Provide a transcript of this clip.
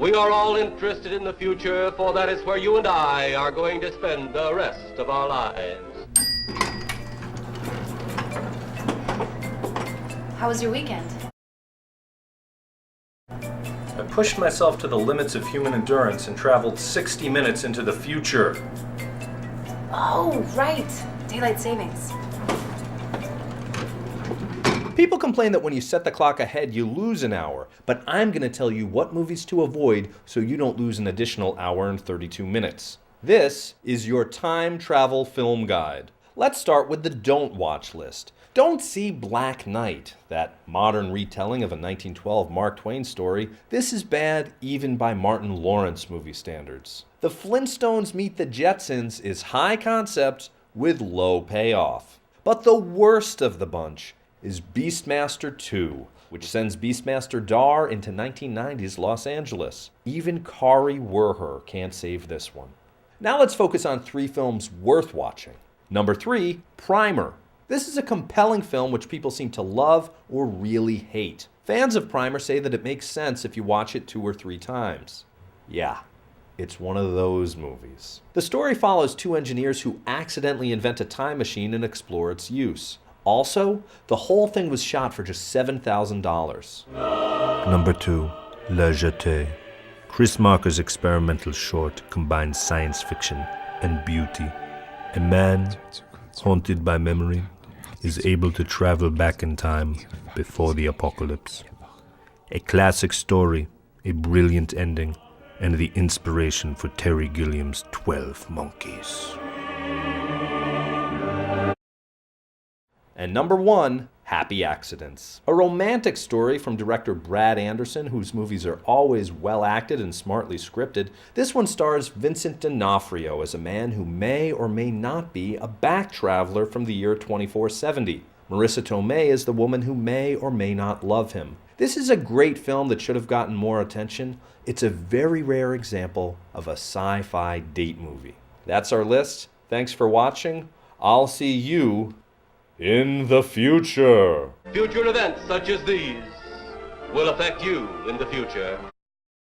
We are all interested in the future, for that is where you and I are going to spend the rest of our lives. How was your weekend? I pushed myself to the limits of human endurance and traveled 60 minutes into the future. Oh, right. Daylight savings. People complain that when you set the clock ahead, you lose an hour, but I'm going to tell you what movies to avoid so you don't lose an additional hour and 32 minutes. This is your time travel film guide. Let's start with the don't watch list. Don't see Black Knight, that modern retelling of a 1912 Mark Twain story. This is bad even by Martin Lawrence movie standards. The Flintstones Meet the Jetsons is high concept with low payoff. But the worst of the bunch is Beastmaster 2, which sends Beastmaster Dar into 1990s Los Angeles. Even Kari Werher can't save this one. Now let's focus on 3 films worth watching. Number 3, Primer. This is a compelling film which people seem to love or really hate. Fans of Primer say that it makes sense if you watch it 2 or 3 times. Yeah, it's one of those movies. The story follows 2 engineers who accidentally invent a time machine and explore its use. Also, the whole thing was shot for just $7,000. Number 2, La Jetée. Chris Marker's experimental short combines science fiction and beauty. A man, haunted by memory, is able to travel back in time before the apocalypse. A classic story, a brilliant ending, and the inspiration for Terry Gilliam's 12 Monkeys. And number 1, Happy Accidents. A romantic story from director Brad Anderson, whose movies are always well acted and smartly scripted. This one stars Vincent D'Onofrio as a man who may or may not be a back traveler from the year 2470. Marissa Tomei is the woman who may or may not love him. This is a great film that should have gotten more attention. It's a very rare example of a sci-fi date movie. That's our list. Thanks for watching. I'll see you in the future. Future events such as these will affect you in the future.